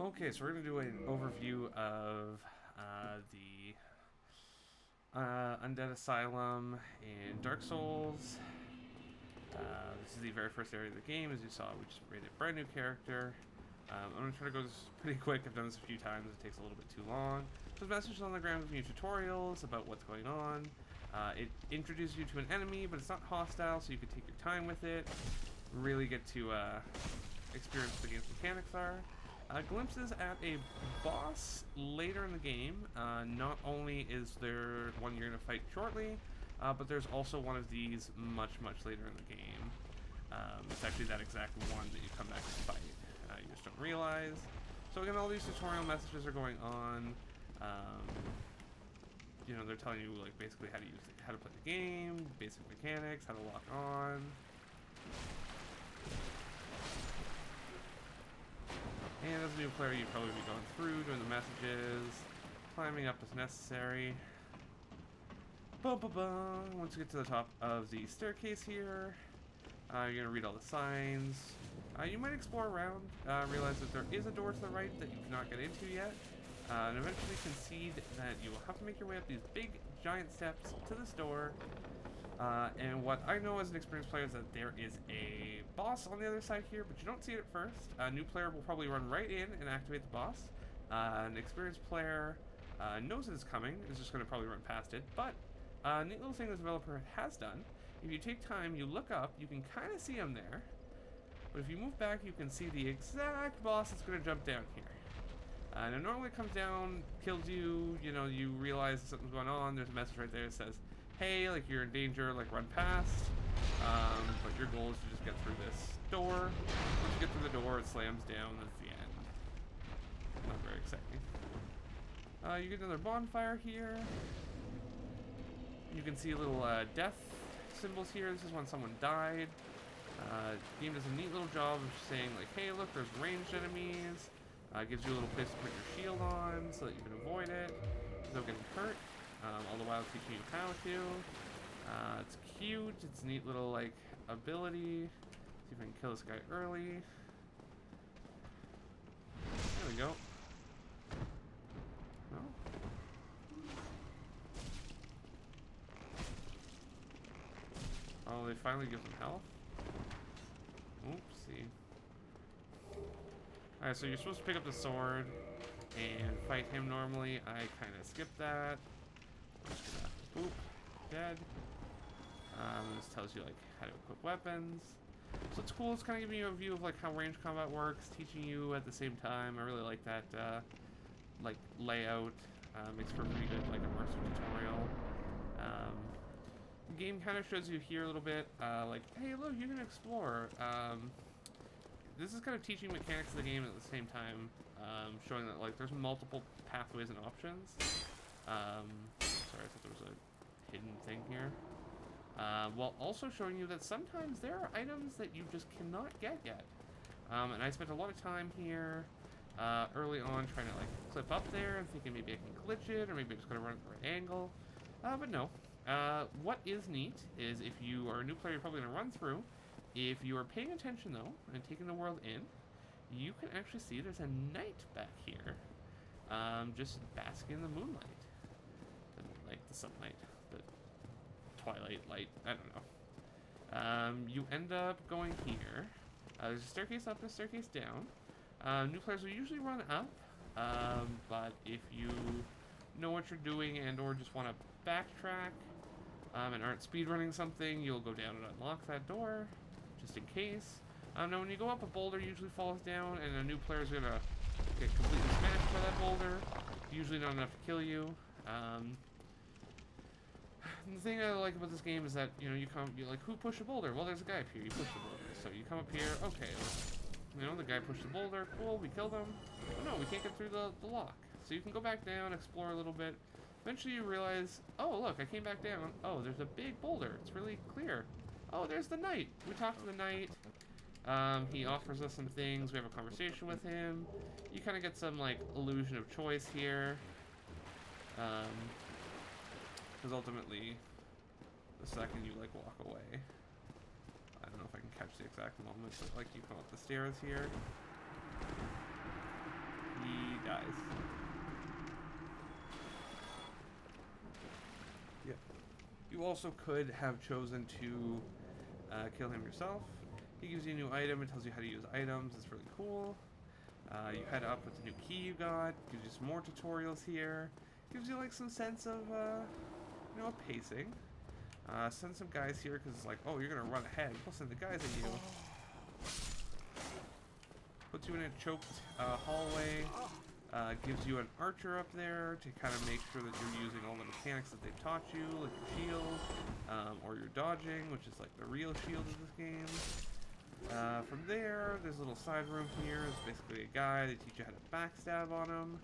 Okay, so we're going to do an overview of the Undead Asylum in Dark Souls. This is the very first area of the game. As you saw, we just made a brand new character. I'm going to try to go this pretty quick. I've done this a few times. It takes a little bit too long. So there's messages on the ground with new tutorials about what's going on. It introduces you to an enemy, but it's not hostile, so you can take your time with it. Really get to experience what the game's mechanics are. Glimpses at a boss later in the game. Not only is there one you're going to fight shortly, but there's also one of these much later in the game. It's actually that exact one that you come back and fight. You just don't realize. So again, all these tutorial messages are going on. You know, they're telling you like basically how to play the game, basic mechanics, how to lock on. And as a new player, you'd probably be going through, doing the messages, climbing up as necessary. Once you get to the top of the staircase here, you're going to read all the signs. You might explore around, realize that there is a door to the right that you cannot get into yet, and eventually concede that you will have to make your way up these big, giant steps to this door. And what I know as an experienced player is that there is a boss on the other side here, but you don't see it at first. A new player will probably run right in and activate the boss. An experienced player knows it's coming, is just going to probably run past it. But a neat little thing the developer has done, if you take time, you look up, you can kind of see him there. But if you move back, you can see the exact boss that's going to jump down here. And it normally comes down, kills you, you know, you realize something's going on, there's a message right there that says, hey, like you're in danger, like run past. But your goal is to just get through this door. Once you get through the door, it slams down, that's the end. Not very exciting. You get another bonfire here. You can see little death symbols here. This is when someone died. The game does a neat little job of saying like, hey, look, there's ranged enemies. Gives you a little place to put your shield on so that you can avoid it without getting hurt. All the while teaching you how to. It's cute. It's a neat little like ability. See if I can kill this guy early. There we go. No. Oh, they finally give him health. Oopsie. Alright, so you're supposed to pick up the sword and fight him normally. I kind of skipped that. I'm just gonna, boop, dead. This tells you like how to equip weapons. So it's cool. It's kind of giving you a view of like how ranged combat works, teaching you at the same time. I really like that like layout. Makes for a pretty good like immersive tutorial. The game kind of shows you here a little bit, like, hey, look, you can explore. This is kind of teaching mechanics of the game at the same time, showing that like there's multiple pathways and options. Sorry, I thought there was a hidden thing here. While also showing you that sometimes there are items that you just cannot get yet. And I spent a lot of time here early on trying to like clip up there and thinking maybe I can glitch it or maybe I'm just going to run at the right angle. But no. What is neat is if you are a new player, you're probably going to run through. If you are paying attention, though, and taking the world in, you can actually see there's a knight back here, just basking in the moonlight. The sunlight, the twilight light, I don't know. You end up going here. There's a staircase up and a staircase down. New players will usually run up, but if you know what you're doing and or just want to backtrack and aren't speedrunning something, you'll go down and unlock that door. Just in case. Now, when you go up, a boulder usually falls down, and a new player is gonna get completely smashed by that boulder. Usually not enough to kill you. The thing I like about this game is that you're like, who pushed a boulder? Well, there's a guy up here. You push the boulder, so you come up here. Okay, the guy pushed the boulder. Cool, we killed him. Oh no, we can't get through the lock. So you can go back down, explore a little bit. Eventually, you realize, oh look, I came back down. Oh, there's a big boulder. It's really clear. Oh, there's the knight. We talked to the knight. He offers us some things. We have a conversation with him. You kind of get some, like, illusion of choice here. Because ultimately, the second you, like, walk away, I don't know if I can catch the exact moment, but, like, you come up the stairs here. You also could have chosen to kill him yourself. He gives you a new item and tells you how to use items. It's really cool. You head up with the new key you got. Gives you some more tutorials here. Gives you like some sense of, you know, pacing. Send some guys here because it's like, oh, you're gonna run ahead. We'll send the guys at you. Puts you in a choked hallway. Gives you an archer up there to kind of make sure that you're using all the mechanics that they've taught you, like your shield, or your dodging, which is like the real shield of this game. From there, there's a little side room here. It's basically a guy. They teach you how to backstab on him.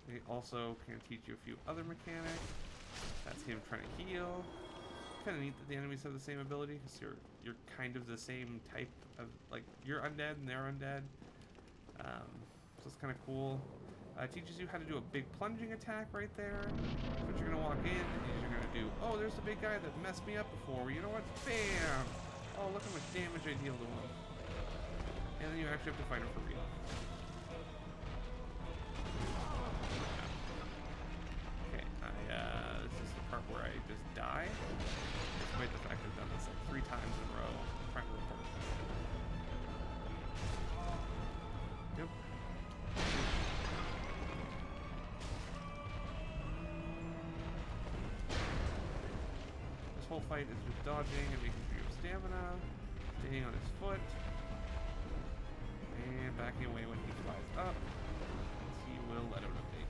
They also can teach you a few other mechanics. That's him trying to heal. Kind of neat that the enemies have the same ability because you're kind of the same type of, like, you're undead and they're undead. So it's kind of cool. It teaches you how to do a big plunging attack right there. But you're gonna walk in and you're gonna do, oh, there's the big guy that messed me up before. You know what? Bam! Oh, look how much damage I deal to him. And then you actually have to fight him for real. Where I just die, despite the fact I've done this like 3 times in a row. I'm trying to report this. Yep. This whole fight is just dodging and making sure you have stamina, staying on his foot, and backing away when he flies up. He will let him evade.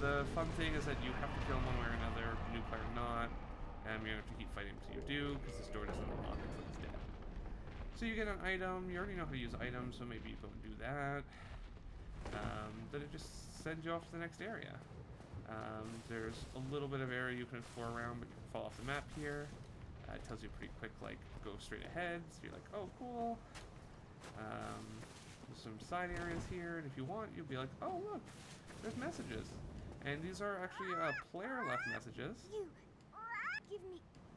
The fun thing is that you have to kill him one way or another, new player or not, and you're gonna have to keep fighting until you do, because this door doesn't unlock until he's dead. So you get an item, you already know how to use items, so maybe you go and do that. Then it just sends you off to the next area. There's a little bit of area you can explore around, but you can fall off the map here. It tells you pretty quick, like, go straight ahead, so you're like, oh, cool. There's some side areas here, and if you want, you'll be like, oh, look, there's messages. And these are actually player left messages.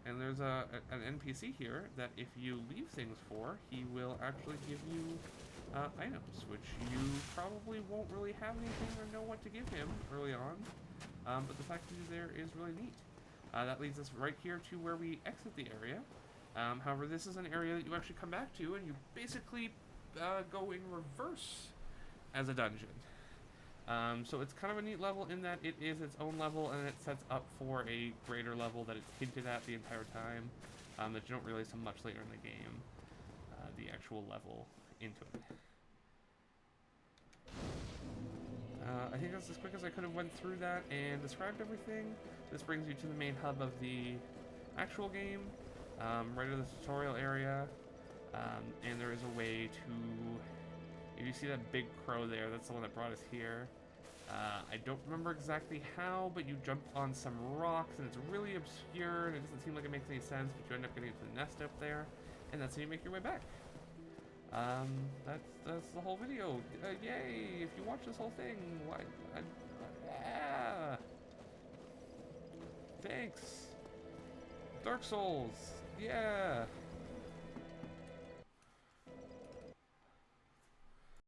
And there's an NPC here that if you leave things for, he will actually give you items, which you probably won't really have anything or know what to give him early on. But the fact that he's there is really neat. That leads us right here to where we exit the area. However, this is an area that you actually come back to, and you basically go in reverse as a dungeon. So it's kind of a neat level in that it is its own level, and it sets up for a greater level that it's hinted at the entire time, that you don't realize until much later in the game, the actual level into it. I think that's as quick as I could have went through that and described everything. This brings you to the main hub of the actual game, right in the tutorial area, and there is a way to, if you see that big crow there, that's the one that brought us here. I don't remember exactly how, but you jump on some rocks, and it's really obscure, and it doesn't seem like it makes any sense, but you end up getting to the nest up there, and that's how you make your way back. That's the whole video. Yay! If you watch this whole thing, why? Yeah! Thanks! Dark Souls! Yeah!